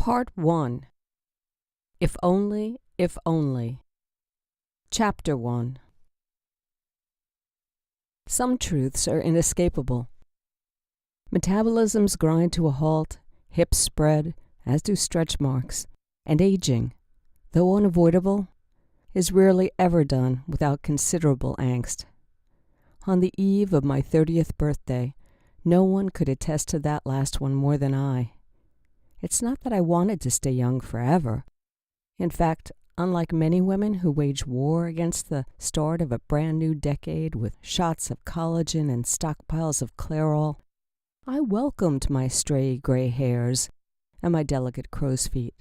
Part 1. If Only, If Only. Chapter 1. Some truths are inescapable. Metabolisms grind to a halt, hips spread, as do stretch marks, and aging, though unavoidable, is rarely ever done without considerable angst. On the eve of my 30th birthday, no one could attest to that last one more than I. It's not that I wanted to stay young forever. In fact, unlike many women who wage war against the start of a brand new decade with shots of collagen and stockpiles of Clairol, I welcomed my stray gray hairs and my delicate crow's feet.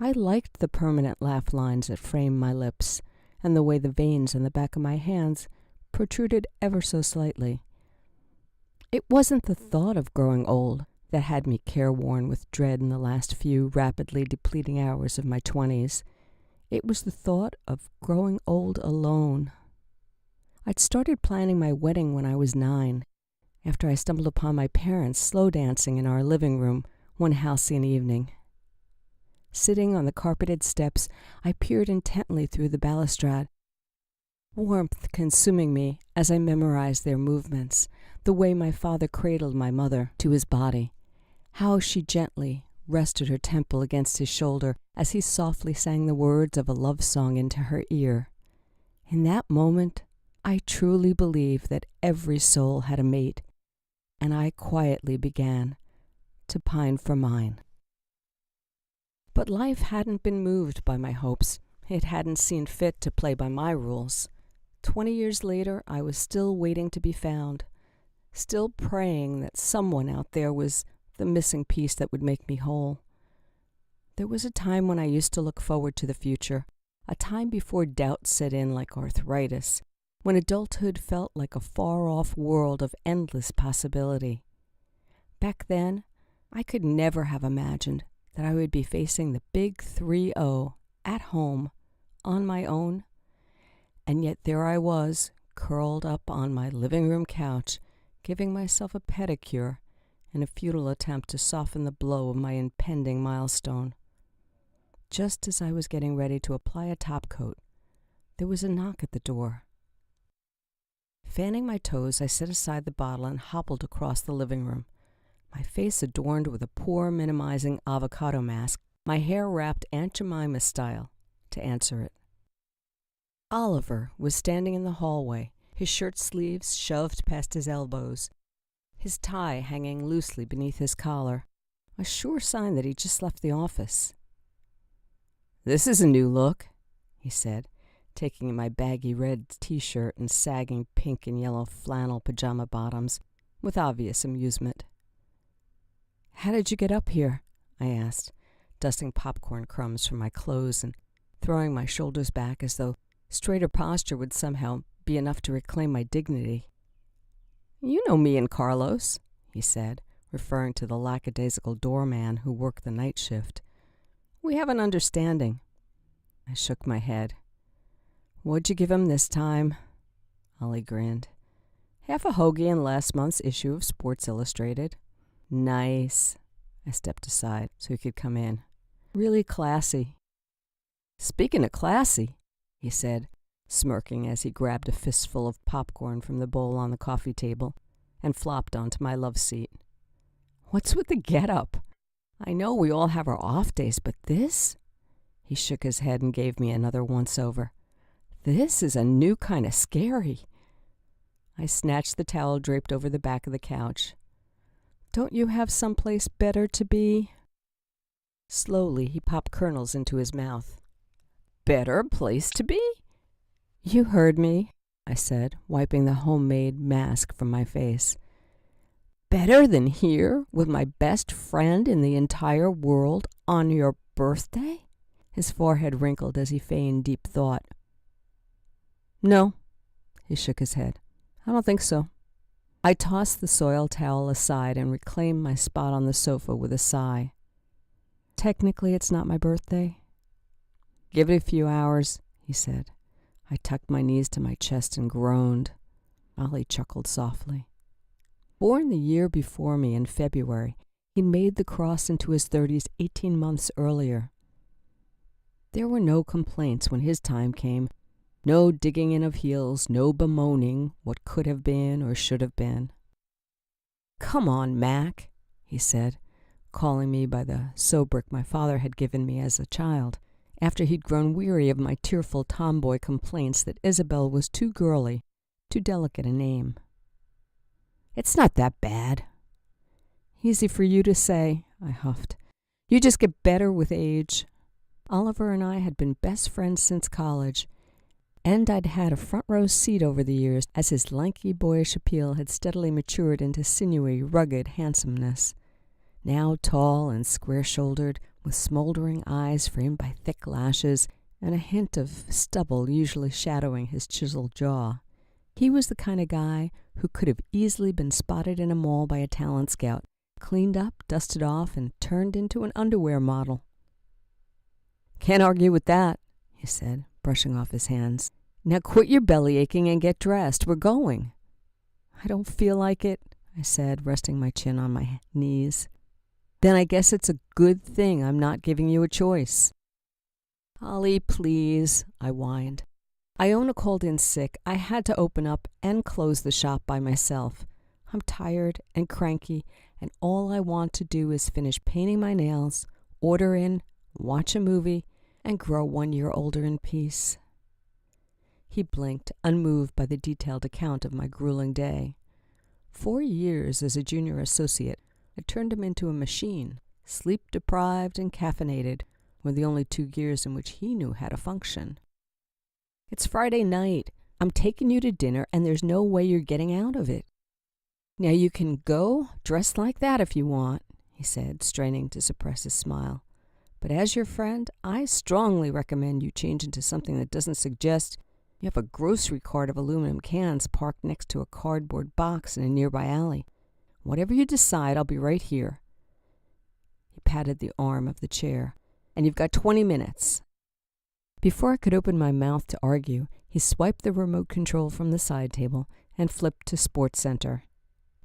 I liked the permanent laugh lines that framed my lips and the way the veins on the back of my hands protruded ever so slightly. It wasn't the thought of growing old that had me careworn with dread in the last few rapidly depleting hours of my 20s. It was the thought of growing old alone. I'd started planning my wedding when I was 9, after I stumbled upon my parents slow dancing in our living room one halcyon evening. Sitting on the carpeted steps, I peered intently through the balustrade, warmth consuming me as I memorized their movements, the way my father cradled my mother to his body, how she gently rested her temple against his shoulder as he softly sang the words of a love song into her ear. In that moment, I truly believed that every soul had a mate, and I quietly began to pine for mine. But life hadn't been moved by my hopes. It hadn't seen fit to play by my rules. 20 years later, I was still waiting to be found, still praying that someone out there was the missing piece that would make me whole. There was a time when I used to look forward to the future, a time before doubt set in like arthritis, when adulthood felt like a far-off world of endless possibility. Back then, I could never have imagined that I would be facing the big 3-0 at home, on my own, and yet there I was, curled up on my living room couch, giving myself a pedicure in a futile attempt to soften the blow of my impending milestone. Just as I was getting ready to apply a topcoat, there was a knock at the door. Fanning my toes, I set aside the bottle and hobbled across the living room, my face adorned with a pore-minimizing avocado mask, my hair wrapped Aunt Jemima style, to answer it. Oliver was standing in the hallway, his shirt sleeves shoved past his elbows, his tie hanging loosely beneath his collar, a sure sign that he'd just left the office. "This is a new look," he said, taking my baggy red t-shirt and sagging pink and yellow flannel pajama bottoms, with obvious amusement. "How did you get up here?" I asked, dusting popcorn crumbs from my clothes and throwing my shoulders back as though straighter posture would somehow be enough to reclaim my dignity. "You know me and Carlos," he said, referring to the lackadaisical doorman who worked the night shift. "We have an understanding." I shook my head. "What'd you give him this time?" Ollie grinned. "Half a hoagie in last month's issue of Sports Illustrated." "Nice." I stepped aside so he could come in. "Really classy." "Speaking of classy," he said, smirking as he grabbed a fistful of popcorn from the bowl on the coffee table and flopped onto my love seat. "What's with the get-up? I know we all have our off days, but this?" He shook his head and gave me another once-over. "This is a new kind of scary." I snatched the towel draped over the back of the couch. "Don't you have someplace better to be?" Slowly, he popped kernels into his mouth. "Better place to be?" "You heard me," I said, wiping the homemade mask from my face. "Better than here, with my best friend in the entire world, on your birthday?" His forehead wrinkled as he feigned deep thought. "No," he shook his head. "I don't think so." I tossed the soiled towel aside and reclaimed my spot on the sofa with a sigh. "Technically, it's not my birthday." "Give it a few hours," he said. I tucked my knees to my chest and groaned. Ollie chuckled softly. Born the year before me in February, He'd made the cross into his 30s 18 months earlier. There were no complaints when his time came. No digging in of heels, no bemoaning what could have been or should have been. "Come on, Mack," he said, calling me by the sobriquet my father had given me as a child, after he'd grown weary of my tearful tomboy complaints that Isabelle was too girly, too delicate a name. "It's not that bad." "Easy for you to say," I huffed. "You just get better with age." Oliver and I had been best friends since college, and I'd had a front-row seat over the years as his lanky, boyish appeal had steadily matured into sinewy, rugged handsomeness. Now tall and square-shouldered, with smoldering eyes framed by thick lashes and a hint of stubble usually shadowing his chiseled jaw. He was the kind of guy who could have easily been spotted in a mall by a talent scout, cleaned up, dusted off, and turned into an underwear model. "Can't argue with that," he said, brushing off his hands. "Now quit your belly aching and get dressed. We're going." "I don't feel like it," I said, resting my chin on my knees. "Then I guess it's a good thing I'm not giving you a choice." "Olly, please," I whined. Iona called in sick. I had to open up and close the shop by myself. I'm tired and cranky, and all I want to do is finish painting my nails, order in, watch a movie, and grow 1 year older in peace. He blinked, unmoved by the detailed account of my grueling day. 4 years as a junior associate had turned him into a machine. Sleep-deprived and caffeinated were the only 2 gears in which he knew how to function. "It's Friday night. I'm taking you to dinner, and there's no way you're getting out of it. Now you can go dressed like that if you want," he said, straining to suppress his smile. "But as your friend, I strongly recommend you change into something that doesn't suggest you have a grocery cart of aluminum cans parked next to a cardboard box in a nearby alley. Whatever you decide, I'll be right here." He patted the arm of the chair. "And you've got 20 minutes. Before I could open my mouth to argue, he swiped the remote control from the side table and flipped to Sports Center.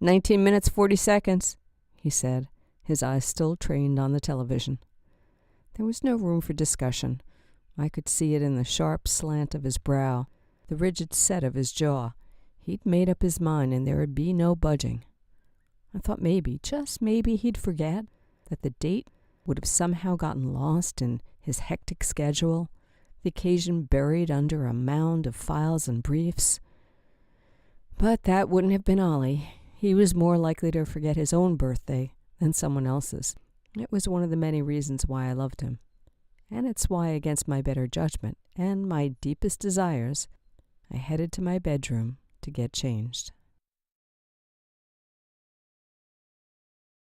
19 minutes, 40 seconds, he said, his eyes still trained on the television. There was no room for discussion. I could see it in the sharp slant of his brow, the rigid set of his jaw. He'd made up his mind, and there would be no budging. I thought maybe, just maybe, he'd forget, that the date would have somehow gotten lost in his hectic schedule, the occasion buried under a mound of files and briefs. But that wouldn't have been Olly. He was more likely to forget his own birthday than someone else's. It was one of the many reasons why I loved him. And it's why, against my better judgment and my deepest desires, I headed to my bedroom to get changed.